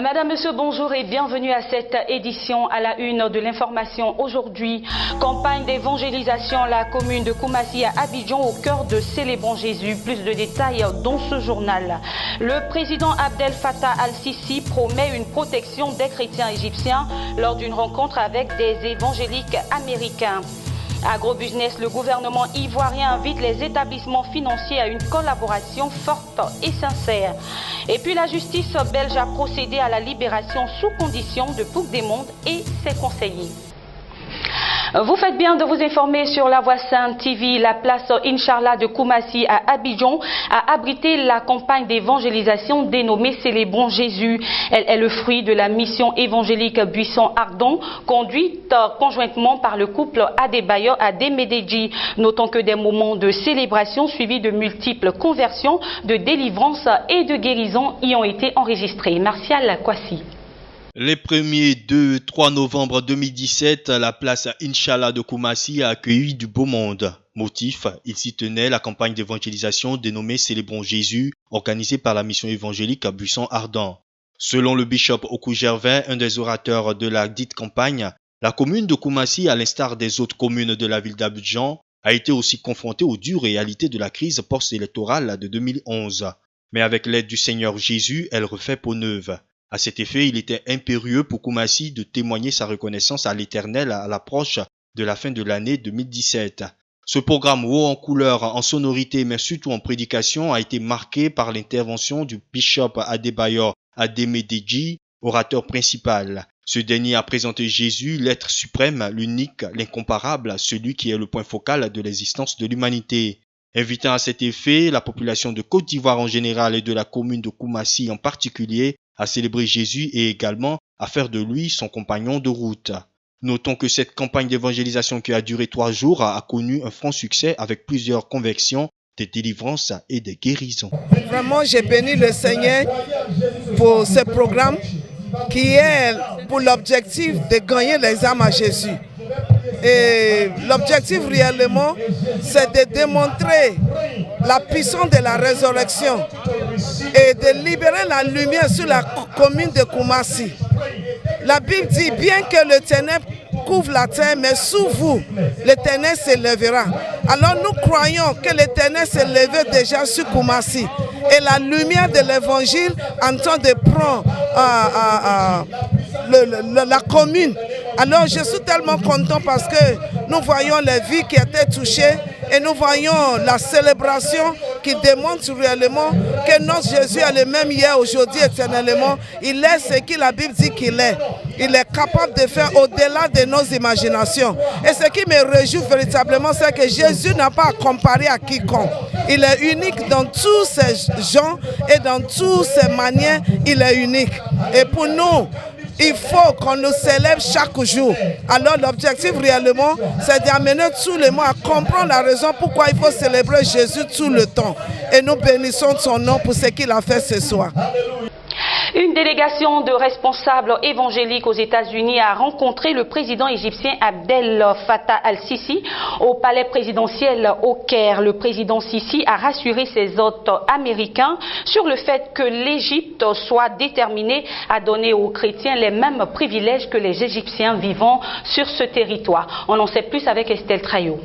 Madame, Monsieur, bonjour et bienvenue à cette édition à la une de l'information. Aujourd'hui, campagne d'évangélisation à la commune de Koumassi à Abidjan au cœur de Célébrons Jésus. Plus de détails dans ce journal. Le président Abdel Fattah al-Sisi promet une protection des chrétiens égyptiens lors d'une rencontre avec des évangéliques américains. Agrobusiness, le gouvernement ivoirien invite les établissements financiers à une collaboration forte et sincère. Et puis la justice belge a procédé à la libération sous condition de Puigdemont et ses conseillers. Vous faites bien de vous informer sur La Voix Sainte TV. La place Inch'Allah de Koumassi à Abidjan a abrité la campagne d'évangélisation dénommée Célébrons Jésus. Elle est le fruit de la mission évangélique Buisson Ardon, conduite conjointement par le couple Adebayor Ademedji. Notons que des moments de célébration suivis de multiples conversions, de délivrance et de guérison y ont été enregistrés. Martial Kwasi. Les 1er, 2, 3 novembre 2017, la place Inch'Allah de Koumassi a accueilli du beau monde. Motif, il s'y tenait la campagne d'évangélisation dénommée Célébrons Jésus, organisée par la mission évangélique à Buisson Ardent. Selon le bishop Okou Gervin, un des orateurs de la dite campagne, la commune de Koumassi, à l'instar des autres communes de la ville d'Abidjan, a été aussi confrontée aux dures réalités de la crise post-électorale de 2011. Mais avec l'aide du Seigneur Jésus, elle refait peau neuve. À cet effet, il était impérieux pour Koumassi de témoigner sa reconnaissance à l'Éternel à l'approche de la fin de l'année 2017. Ce programme haut en couleur, en sonorité, mais surtout en prédication, a été marqué par l'intervention du bishop Adebayor Ademedji, orateur principal. Ce dernier a présenté Jésus, l'être suprême, l'unique, l'incomparable, celui qui est le point focal de l'existence de l'humanité. Invitant à cet effet la population de Côte d'Ivoire en général et de la commune de Koumassi en particulier, à célébrer Jésus et également à faire de lui son compagnon de route. Notons que cette campagne d'évangélisation qui a duré 3 jours a connu un franc succès avec plusieurs conversions, des délivrances et des guérisons. Vraiment, j'ai béni le Seigneur pour ce programme qui est pour l'objectif de gagner les âmes à Jésus. Et l'objectif réellement, c'est de démontrer la puissance de la résurrection et de libérer la lumière sur la commune de Koumassi. La Bible dit, bien que le ténèbre couvre la terre, mais sous vous, l'Éternel s'élèvera. Alors nous croyons que l'Éternel s'est levé déjà sur Koumassi. Et la lumière de l'évangile en train de prendre la commune. Alors je suis tellement content parce que nous voyons les vies qui étaient touchées et nous voyons la célébration qui démontre réellement que notre Jésus est le même hier, aujourd'hui, éternellement. Il est ce que la Bible dit qu'il est. Il est capable de faire au-delà de nos imaginations. Et ce qui me réjouit véritablement, c'est que Jésus n'a pas à comparer à quiconque. Il est unique dans tous ses gens et dans toutes ses manières, il est unique. Et pour nous, il faut qu'on nous célèbre chaque jour. Alors l'objectif réellement, c'est d'amener tout le monde à comprendre la raison pourquoi il faut célébrer Jésus tout le temps. Et nous bénissons son nom pour ce qu'il a fait ce soir. Une délégation de responsables évangéliques aux États-Unis a rencontré le président égyptien Abdel Fattah al-Sisi au palais présidentiel au Caire. Le président Sisi a rassuré ses hôtes américains sur le fait que l'Égypte soit déterminée à donner aux chrétiens les mêmes privilèges que les Égyptiens vivant sur ce territoire. On en sait plus avec Estelle Trayo.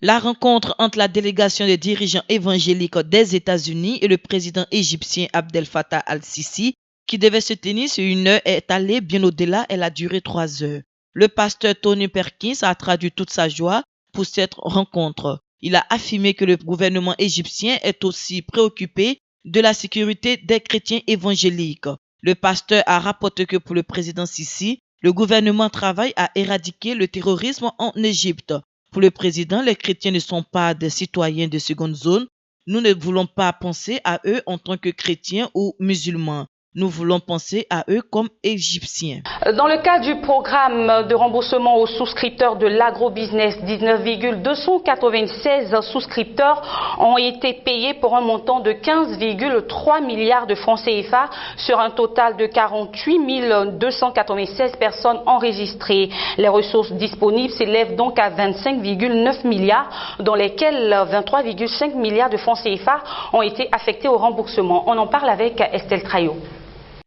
La rencontre entre la délégation des dirigeants évangéliques des États-Unis et le président égyptien Abdel Fattah al-Sisi, qui devait se tenir sur 1 heure, est allée bien au-delà. Elle a duré 3 heures. Le pasteur Tony Perkins a traduit toute sa joie pour cette rencontre. Il a affirmé que le gouvernement égyptien est aussi préoccupé de la sécurité des chrétiens évangéliques. Le pasteur a rapporté que pour le président Sisi, le gouvernement travaille à éradiquer le terrorisme en Égypte. Pour le président, les chrétiens ne sont pas des citoyens de seconde zone. Nous ne voulons pas penser à eux en tant que chrétiens ou musulmans. Nous voulons penser à eux comme Égyptiens. Dans le cadre du programme de remboursement aux souscripteurs de l'agrobusiness, 19,296 souscripteurs ont été payés pour un montant de 15,3 milliards de francs CFA sur un total de 48 296 personnes enregistrées. Les ressources disponibles s'élèvent donc à 25,9 milliards, dont lesquels 23,5 milliards de francs CFA ont été affectés au remboursement. On en parle avec Estelle Trayo.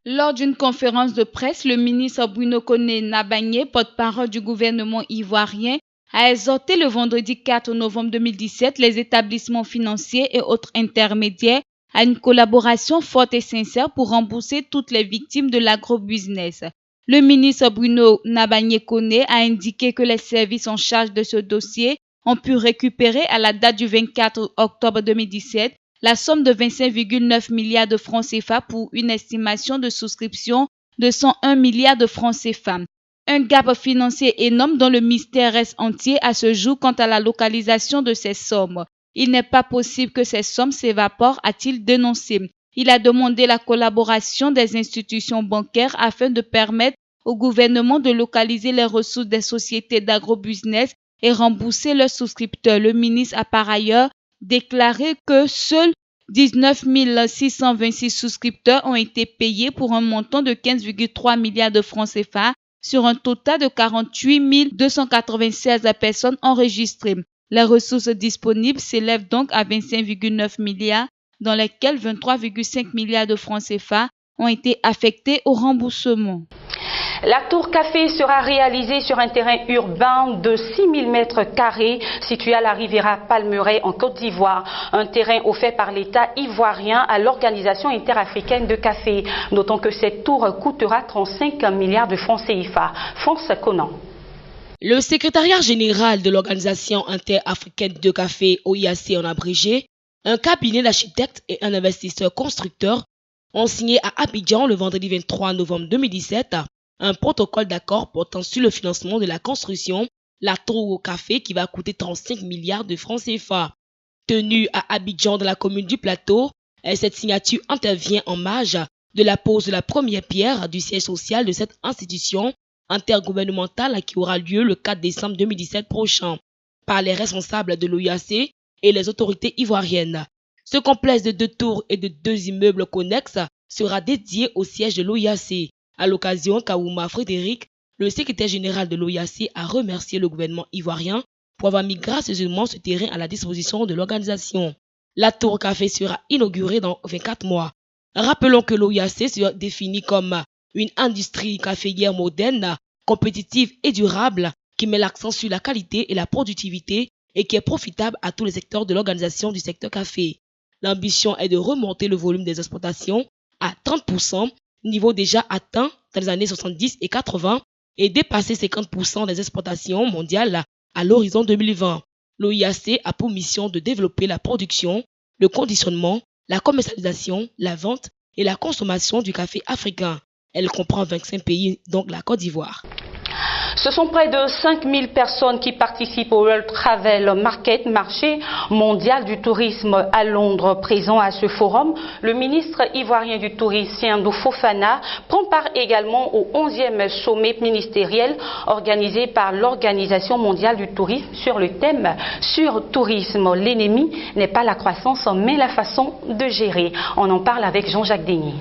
Lors d'une conférence de presse, le ministre Bruno Koné Nabagné, porte-parole du gouvernement ivoirien, a exhorté le vendredi 4 novembre 2017 les établissements financiers et autres intermédiaires à une collaboration forte et sincère pour rembourser toutes les victimes de l'agrobusiness. Le ministre Bruno Nabagné Koné a indiqué que les services en charge de ce dossier ont pu récupérer à la date du 24 octobre 2017 la somme de 25,9 milliards de francs CFA pour une estimation de souscription de 101 milliards de francs CFA. Un gap financier énorme dont le mystère reste entier à ce jour quant à la localisation de ces sommes. Il n'est pas possible que ces sommes s'évaporent, a-t-il dénoncé. Il a demandé la collaboration des institutions bancaires afin de permettre au gouvernement de localiser les ressources des sociétés d'agrobusiness et rembourser leurs souscripteurs. Le ministre a par ailleurs déclaré que seuls 19 626 souscripteurs ont été payés pour un montant de 15,3 milliards de francs CFA sur un total de 48 296 personnes enregistrées. Les ressources disponibles s'élèvent donc à 25,9 milliards, dans lesquels 23,5 milliards de francs CFA ont été affectés au remboursement. La tour café sera réalisée sur un terrain urbain de 6000 m² situé à la Riviera Palmeraie en Côte d'Ivoire. Un terrain offert par l'État ivoirien à l'Organisation interafricaine de café. Notons que cette tour coûtera 35 milliards de francs CFA. France Conan. Le secrétariat général de l'Organisation interafricaine de café, OIAC en abrégé, un cabinet d'architectes et un investisseur constructeur ont signé à Abidjan le vendredi 23 novembre 2017 un protocole d'accord portant sur le financement de la construction, la tour au café qui va coûter 35 milliards de francs CFA. Tenue à Abidjan dans la commune du Plateau, cette signature intervient en marge de la pose de la première pierre du siège social de cette institution intergouvernementale qui aura lieu le 4 décembre 2017 prochain par les responsables de l'OIAC et les autorités ivoiriennes. Ce complexe de 2 tours et de 2 immeubles connexes sera dédié au siège de l'OIAC. À l'occasion, Kaouma Frédéric, le secrétaire général de l'OIAC, a remercié le gouvernement ivoirien pour avoir mis gracieusement ce terrain à la disposition de l'organisation. La tour café sera inaugurée dans 24 mois. Rappelons que l'OIAC se définit comme une industrie caféière moderne, compétitive et durable qui met l'accent sur la qualité et la productivité et qui est profitable à tous les secteurs de l'organisation du secteur café. L'ambition est de remonter le volume des exportations à 30%, niveau déjà atteint dans les années 70 et 80, et dépasser 50% des exportations mondiales à l'horizon 2020. L'OIAC a pour mission de développer la production, le conditionnement, la commercialisation, la vente et la consommation du café africain. Elle comprend 25 pays, donc la Côte d'Ivoire. Ce sont près de 5000 personnes qui participent au World Travel Market, marché mondial du tourisme à Londres. Présent à ce forum, le ministre ivoirien du tourisme, Siandou Fofana, prend part également au 11e sommet ministériel organisé par l'Organisation mondiale du tourisme sur le thème « Sur tourisme, l'ennemi n'est pas la croissance mais la façon de gérer ». On en parle avec Jean-Jacques Denis.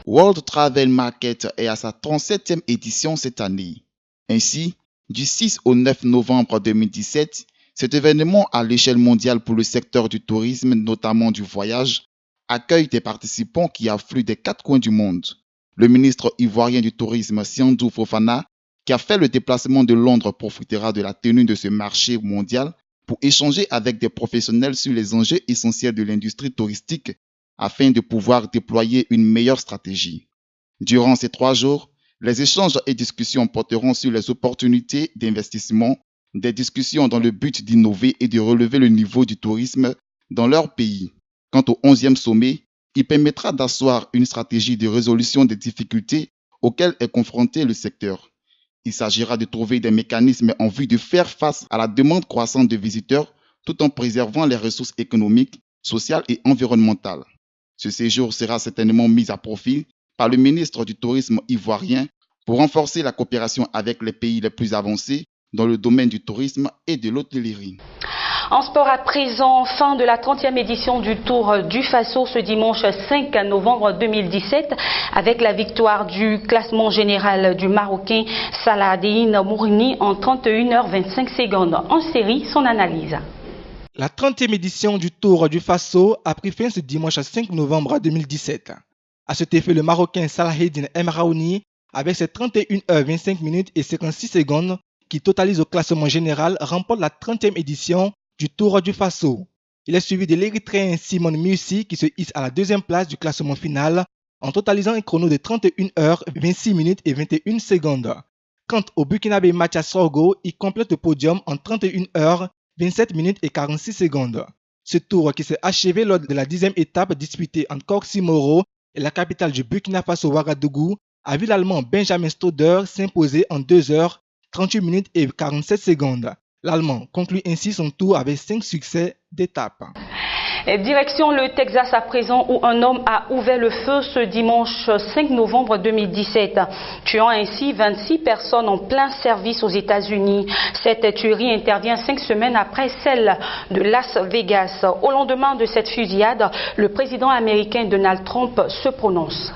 World Travel Market est à sa 37e édition cette année. Ainsi, du 6 au 9 novembre 2017, cet événement à l'échelle mondiale pour le secteur du tourisme, notamment du voyage, accueille des participants qui affluent des 4 coins du monde. Le ministre ivoirien du tourisme, Siandou Fofana, qui a fait le déplacement de Londres, profitera de la tenue de ce marché mondial pour échanger avec des professionnels sur les enjeux essentiels de l'industrie touristique afin de pouvoir déployer une meilleure stratégie. Durant ces 3 jours, les échanges et discussions porteront sur les opportunités d'investissement, des discussions dans le but d'innover et de relever le niveau du tourisme dans leur pays. Quant au 11e sommet, il permettra d'asseoir une stratégie de résolution des difficultés auxquelles est confronté le secteur. Il s'agira de trouver des mécanismes en vue de faire face à la demande croissante de visiteurs tout en préservant les ressources économiques, sociales et environnementales. Ce séjour sera certainement mis à profit par le ministre du Tourisme ivoirien pour renforcer la coopération avec les pays les plus avancés dans le domaine du tourisme et de l'hôtellerie. En sport à présent, fin de la 30e édition du Tour du Faso ce dimanche 5 novembre 2017 avec la victoire du classement général du Marocain Saladin Mourni en 31h25 secondes. En série, son analyse. La 30e édition du Tour du Faso a pris fin ce dimanche 5 novembre 2017. À cet effet, le Marocain Salaheddine Emraouni, avec ses 31h25 et 56 secondes, qui totalise au classement général, remporte la 30e édition du Tour du Faso. Il est suivi de l'Érythréen Simon Miussi qui se hisse à la deuxième place du classement final en totalisant un chrono de 31h26 et 21 secondes. Quant au Burkinabé Mathias Sorgo, il complète le podium en 31h27 et 46 secondes. Ce tour qui s'est achevé lors de la 10e étape disputée entre Corsimoro et la capitale du Burkina Faso Ouagadougou a vu l'Allemand Benjamin Stoder s'imposer en 2h38 et 47 secondes. L'Allemand conclut ainsi son tour avec 5 succès d'étape. Direction le Texas à présent où un homme a ouvert le feu ce dimanche 5 novembre 2017, tuant ainsi 26 personnes en plein service aux États-Unis. Cette tuerie intervient 5 semaines après celle de Las Vegas. Au lendemain de cette fusillade, le président américain Donald Trump se prononce.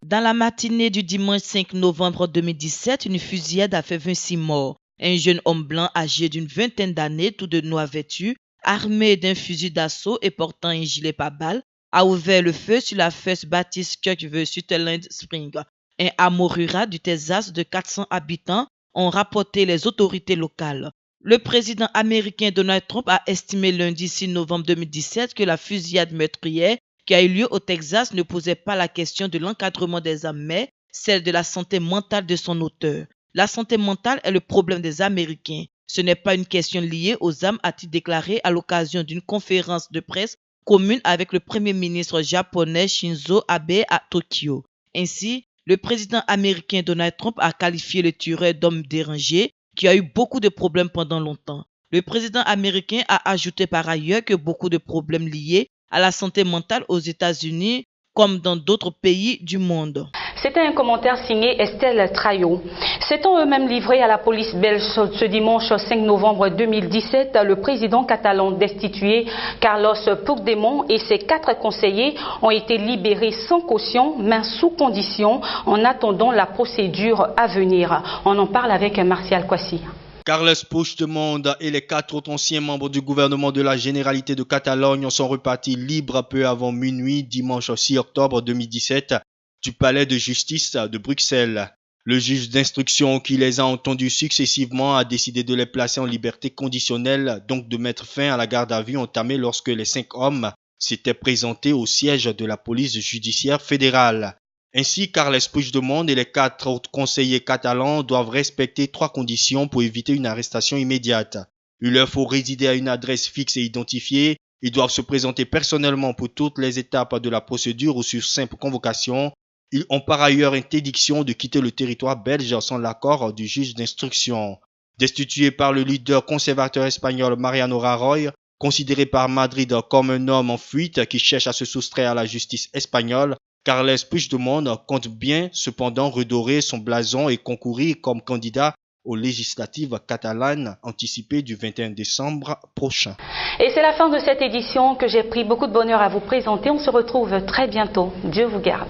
Dans la matinée du dimanche 5 novembre 2017, une fusillade a fait 26 morts. Un jeune homme blanc âgé d'une vingtaine d'années, tout de noir vêtu, armé d'un fusil d'assaut et portant un gilet pare-balles, a ouvert le feu sur la First Baptist Church de Sutherland Springs, un hameau rural du Texas de 400 habitants, ont rapporté les autorités locales. Le président américain Donald Trump a estimé lundi 6 novembre 2017 que la fusillade meurtrière qui a eu lieu au Texas ne posait pas la question de l'encadrement des armes, mais celle de la santé mentale de son auteur. La santé mentale est le problème des Américains. Ce n'est pas une question liée aux armes, a-t-il déclaré à l'occasion d'une conférence de presse commune avec le premier ministre japonais Shinzo Abe à Tokyo. Ainsi, le président américain Donald Trump a qualifié le tueur d'homme dérangé qui a eu beaucoup de problèmes pendant longtemps. Le président américain a ajouté par ailleurs que beaucoup de problèmes liés à la santé mentale aux États-Unis comme dans d'autres pays du monde. C'était un commentaire signé Estelle Traillot. S'étant eux-mêmes livrés à la police belge ce dimanche 5 novembre 2017, le président catalan destitué Carlos Puigdemont et ses 4 conseillers ont été libérés sans caution, mais sous condition, en attendant la procédure à venir. On en parle avec Martial Kwasi. Carles Puigdemont et les 4 autres anciens membres du gouvernement de la Généralité de Catalogne sont repartis libres peu avant minuit, dimanche 6 octobre 2017, du palais de justice de Bruxelles. Le juge d'instruction qui les a entendus successivement a décidé de les placer en liberté conditionnelle, donc de mettre fin à la garde à vue entamée lorsque les 5 hommes s'étaient présentés au siège de la police judiciaire fédérale. Ainsi, Carles Puigdemont et les 4 autres conseillers catalans doivent respecter 3 conditions pour éviter une arrestation immédiate. Il leur faut résider à une adresse fixe et identifiée. Ils doivent se présenter personnellement pour toutes les étapes de la procédure ou sur simple convocation. Ils ont par ailleurs interdiction de quitter le territoire belge sans l'accord du juge d'instruction. Destitué par le leader conservateur espagnol Mariano Rajoy, considéré par Madrid comme un homme en fuite qui cherche à se soustraire à la justice espagnole, Carles Puigdemont compte bien cependant redorer son blason et concourir comme candidat aux législatives catalanes anticipées du 21 décembre prochain. Et c'est la fin de cette édition que j'ai pris beaucoup de bonheur à vous présenter. On se retrouve très bientôt. Dieu vous garde.